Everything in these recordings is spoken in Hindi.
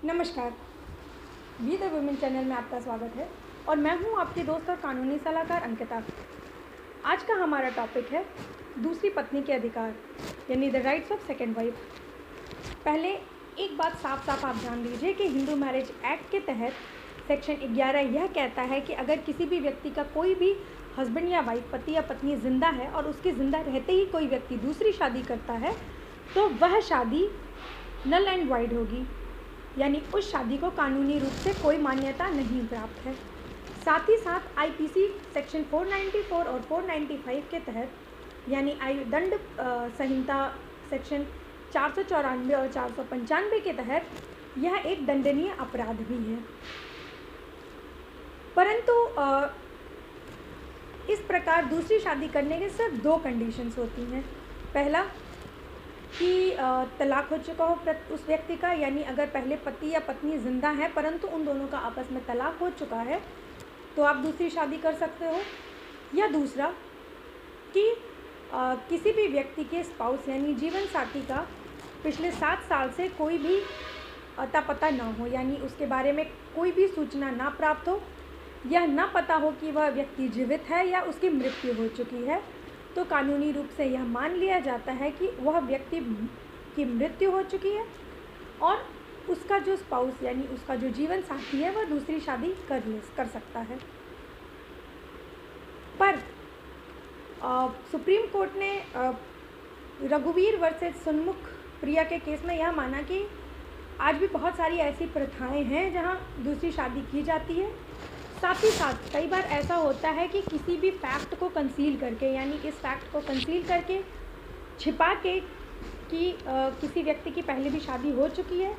नमस्कार, वी द वुमेन चैनल में आपका स्वागत है और मैं हूं आपकी दोस्त और कानूनी सलाहकार अंकिता। आज का हमारा टॉपिक है दूसरी पत्नी के अधिकार यानी the rights of second wife. पहले एक बात साफ साफ आप जान लीजिए कि हिंदू मैरिज एक्ट के तहत सेक्शन 11 यह कहता है कि अगर किसी भी व्यक्ति का कोई भी हस्बैंड या वाइफ, पति या पत्नी जिंदा है और उसके ज़िंदा रहते ही कोई व्यक्ति दूसरी शादी करता है तो वह शादी नल एंड वाइड होगी, यानी उस शादी को कानूनी रूप से कोई मान्यता नहीं प्राप्त है। साथ ही साथ आईपीसी सेक्शन 494 और 495 के तहत यानी दंड संहिता सेक्शन 494 और 495 के तहत यह एक दंडनीय अपराध भी है। परंतु इस प्रकार दूसरी शादी करने के सिर्फ दो कंडीशंस होती हैं। पहला कि तलाक हो चुका हो उस व्यक्ति का, यानी अगर पहले पति या पत्नी ज़िंदा है परंतु उन दोनों का आपस में तलाक हो चुका है तो आप दूसरी शादी कर सकते हो। या दूसरा कि किसी भी व्यक्ति के स्पाउस यानी जीवन साथी का पिछले 7 साल से कोई भी अता पता ना हो, यानी उसके बारे में कोई भी सूचना ना प्राप्त हो, यह ना पता हो कि वह व्यक्ति जीवित है या उसकी मृत्यु हो चुकी है, तो कानूनी रूप से यह मान लिया जाता है कि वह व्यक्ति की मृत्यु हो चुकी है और उसका जो स्पाउस यानी उसका जो जीवन साथी है वह दूसरी शादी कर सकता है। पर सुप्रीम कोर्ट ने रघुवीर वर्सेस सुनमुख प्रिया के केस में यह माना कि आज भी बहुत सारी ऐसी प्रथाएं हैं जहां दूसरी शादी की जाती है। साथ ही साथ कई बार ऐसा होता है कि किसी भी फैक्ट को कंसील करके, यानी इस फैक्ट को कंसील करके छिपा के कि किसी व्यक्ति की पहले भी शादी हो चुकी है,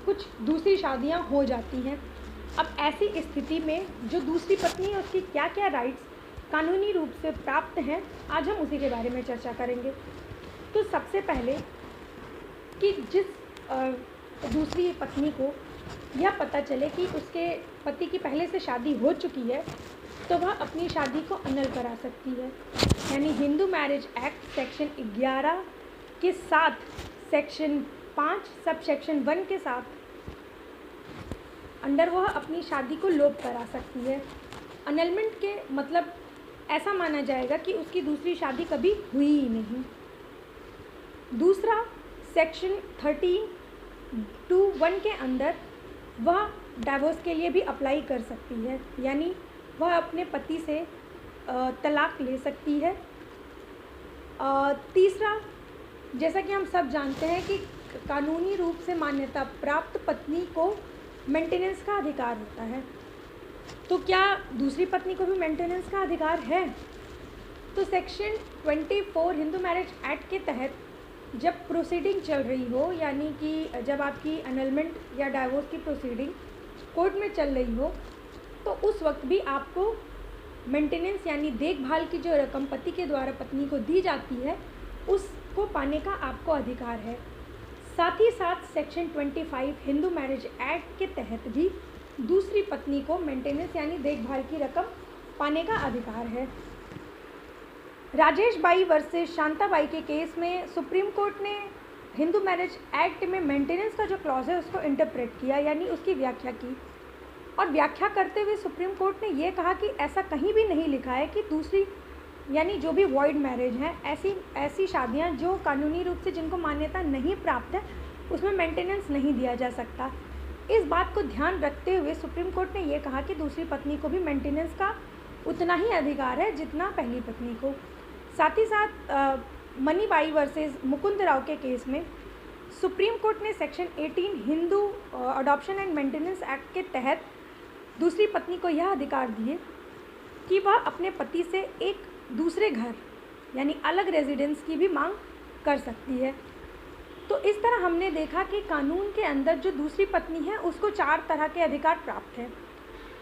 कुछ दूसरी शादियां हो जाती हैं। अब ऐसी स्थिति में जो दूसरी पत्नी है उसकी क्या क्या राइट्स कानूनी रूप से प्राप्त हैं, आज हम उसी के बारे में चर्चा करेंगे। तो सबसे पहले कि जिस दूसरी पत्नी को यह पता चले कि उसके पति की पहले से शादी हो चुकी है तो वह अपनी शादी को अनल करा सकती है, यानी हिंदू मैरिज एक्ट सेक्शन 11 के साथ सेक्शन 5 सब सेक्शन 1 के साथ अंडर वह अपनी शादी को लोप करा सकती है। अनलमेंट के मतलब ऐसा माना जाएगा कि उसकी दूसरी शादी कभी हुई ही नहीं। दूसरा सेक्शन 13(2)(1) के अंदर वह डाइवोर्स के लिए भी अप्लाई कर सकती है, यानी वह अपने पति से तलाक ले सकती है। तीसरा, जैसा कि हम सब जानते हैं कि कानूनी रूप से मान्यता प्राप्त पत्नी को मेंटेनेंस का अधिकार होता है, तो क्या दूसरी पत्नी को भी मेंटेनेंस का अधिकार है? तो सेक्शन 24 हिंदू मैरिज एक्ट के तहत जब प्रोसीडिंग चल रही हो, यानी कि जब आपकी अनलमेंट या डाइवोर्स की प्रोसीडिंग कोर्ट में चल रही हो, तो उस वक्त भी आपको मेंटेनेंस यानी देखभाल की जो रकम पति के द्वारा पत्नी को दी जाती है उसको पाने का आपको अधिकार है। साथ ही साथ सेक्शन 25 हिंदू मैरिज एक्ट के तहत भी दूसरी पत्नी को मेंटेनेंस यानी देखभाल की रकम पाने का अधिकार है। राजेश बाई वर्सेस शांताबाई के केस में सुप्रीम कोर्ट ने हिंदू मैरिज एक्ट में मेंटेनेंस का जो क्लॉज है उसको इंटरप्रेट किया, यानी उसकी व्याख्या की, और व्याख्या करते हुए सुप्रीम कोर्ट ने ये कहा कि ऐसा कहीं भी नहीं लिखा है कि दूसरी यानी जो भी वॉइड मैरिज हैं, ऐसी शादियां जो कानूनी रूप से जिनको मान्यता नहीं प्राप्त है उसमें मेंटेनेंस नहीं दिया जा सकता। इस बात को ध्यान रखते हुए सुप्रीम कोर्ट ने ये कहा कि दूसरी पत्नी को भी मेंटेनेंस का उतना ही अधिकार है जितना पहली पत्नी को। साथ ही साथ मनीबाई वर्सेस मुकुंद राव के केस में सुप्रीम कोर्ट ने section 18 Hindu adoption and maintenance act के तहत दूसरी पत्नी को यह अधिकार दिए कि वह अपने पति से एक दूसरे घर यानी अलग रेजिडेंस की भी मांग कर सकती है। तो इस तरह हमने देखा कि कानून के अंदर जो दूसरी पत्नी है उसको 4 तरह के अधिकार प्राप्त हैं।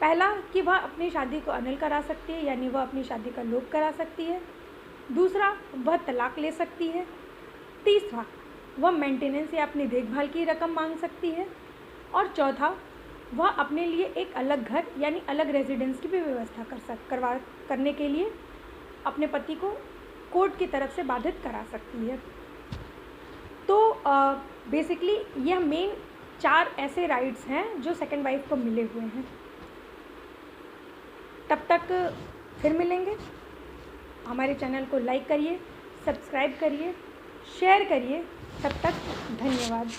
पहला कि वह अपनी शादी को अनल करा सकती है, यानी वह अपनी शादी का लोप करा सकती है। दूसरा, वह तलाक ले सकती है। तीसरा, वह मेंटेनेंस या अपनी देखभाल की रकम मांग सकती है। और चौथा, वह अपने लिए एक अलग घर यानी अलग रेजिडेंस की भी व्यवस्था करने के लिए अपने पति को कोर्ट की तरफ से बाधित करा सकती है। तो बेसिकली यह मेन 4 ऐसे राइट्स हैं जो सेकंड वाइफ को मिले हुए हैं। तब तक फिर मिलेंगे। हमारे चैनल को लाइक करिए, सब्सक्राइब करिए, शेयर करिए। तब तक धन्यवाद।